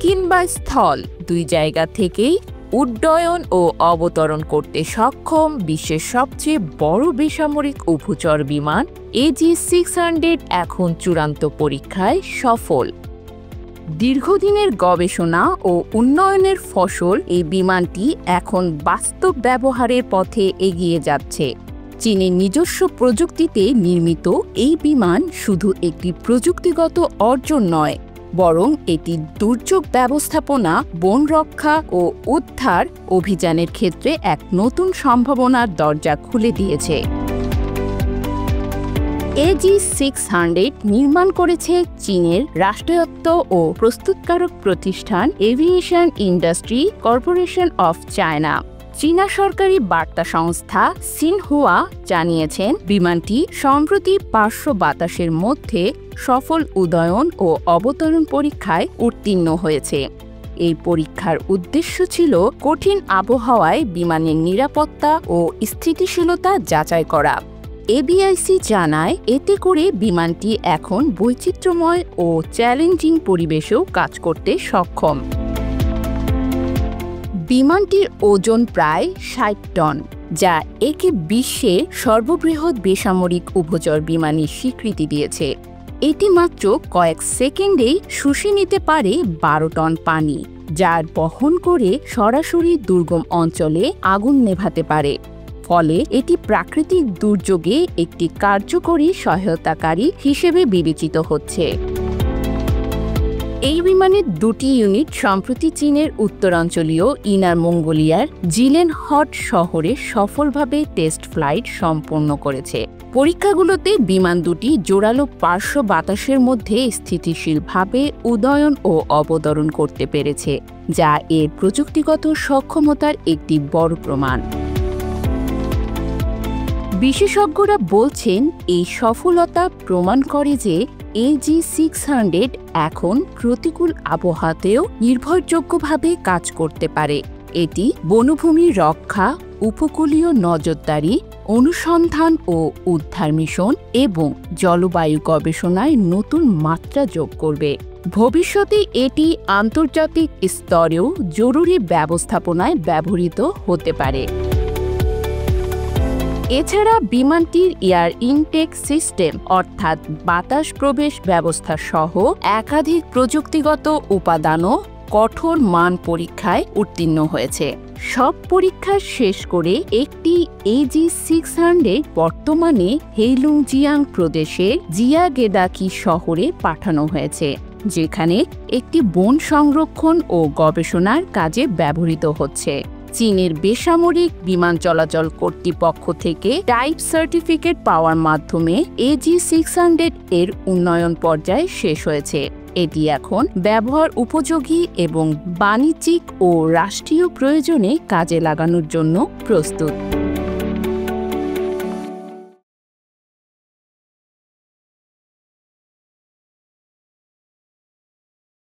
কিংবা স্থল দুই জায়গা থেকেই উড্ডয়ন ও অবতরণ করতে সক্ষম বিশ্বের সবচেয়ে বড় বেসামরিক উভচর বিমান AG600 এখন চূড়ান্ত পরীক্ষায় সফল। দীর্ঘদিনের গবেষণা ও উন্নয়নের ফসল এই বিমানটি এখন বাস্তব ব্যবহারের পথে এগিয়ে যাচ্ছে। চীনের নিজস্ব প্রযুক্তিতে নির্মিত এই বিমান শুধু একটি প্রযুক্তিগত অর্জন নয়, বরং এটি দুর্যোগ ব্যবস্থাপনা, বন রক্ষা ও উদ্ধার অভিযানের ক্ষেত্রে এক নতুন সম্ভাবনার দরজা খুলে দিয়েছে। AG600 নির্মাণ করেছে চীনের রাষ্ট্রায়ত্ত ও প্রস্তুতকারক প্রতিষ্ঠান aviation industry corporation of China. চীনা সরকারি বার্তা সংস্থা সিনহুয়া জানিয়েছেন, বিমানটি সম্প্রতি পার্শ্ব বাতাসের মধ্যে সফল উড্ডয়ন ও অবতরণ পরীক্ষায় উত্তীর্ণ হয়েছে। এই পরীক্ষার উদ্দেশ্য ছিল কঠিন আবহাওয়ায় বিমানের নিরাপত্তা ও স্থিতিশীলতা যাচাই করা। এবিআইসি জানায়, এতে করে বিমানটি এখন বৈচিত্র্যময় ও চ্যালেঞ্জিং পরিবেশেও কাজ করতে সক্ষম। বিমানটির ওজন প্রায় ৬০ টন, যা একে বিশ্বের সর্ববৃহৎ বেসামরিক উভচর বিমানের স্বীকৃতি দিয়েছে। এটি মাত্র কয়েক সেকেন্ডেই শুষে নিতে পারে ১২ টন পানি, যার বহন করে সরাসরি দুর্গম অঞ্চলে আগুন নেভাতে পারে। ফলে এটি প্রাকৃতিক দুর্যোগে একটি কার্যকরী সহায়তাকারী হিসেবে বিবেচিত হচ্ছে। এই বিমানের দুটি ইউনিট সম্প্রতি চীনের উত্তরাঞ্চলীয় ইনার মঙ্গোলিয়ার জিলেনহট শহরে সফলভাবে টেস্ট ফ্লাইট সম্পন্ন করেছে। পরীক্ষাগুলোতে বিমান দুটি জোরালো পার্শ্ব বাতাসের মধ্যে স্থিতিশীলভাবে উড্ডয়ন ও অবতরণ করতে পেরেছে, যা এর প্রযুক্তিগত সক্ষমতার একটি বড় প্রমাণ। বিশেষজ্ঞরা বলছেন, এই সফলতা প্রমাণ করে যে AG600 এখন প্রতিকূল আবহাওয়াতেও নির্ভরযোগ্যভাবে কাজ করতে পারে। এটি বনভূমি রক্ষা, উপকূলীয় নজরদারি, অনুসন্ধান ও উদ্ধার মিশন এবং জলবায়ু গবেষণায় নতুন মাত্রা যোগ করবে। ভবিষ্যতে এটি আন্তর্জাতিক স্তরেও জরুরি ব্যবস্থাপনায় ব্যবহৃত হতে পারে। এছাড়া বিমানটির এয়ার ইনটেক সিস্টেম অর্থাৎ বাতাস প্রবেশ ব্যবস্থা সহ একাধিক প্রযুক্তিগত উপাদানও কঠোর মান পরীক্ষায় উত্তীর্ণ হয়েছে। সব পরীক্ষা শেষ করে একটি AG600 বর্তমানে হেইলুংজিয়াং প্রদেশের জিয়াগেদাকি শহরে পাঠানো হয়েছে, যেখানে একটি বন সংরক্ষণ ও গবেষণার কাজে ব্যবহৃত হচ্ছে। চীনের বেসামরিক বিমান চলাচল কর্তৃপক্ষ থেকে টাইপ সার্টিফিকেট পাওয়ার মাধ্যমে AG600 এর উন্নয়ন পর্যায় শেষ হয়েছে। এটি এখন ব্যবহার উপযোগী এবং বাণিজ্যিক ও রাষ্ট্রীয় প্রয়োজনে কাজে লাগানোর জন্য প্রস্তুত।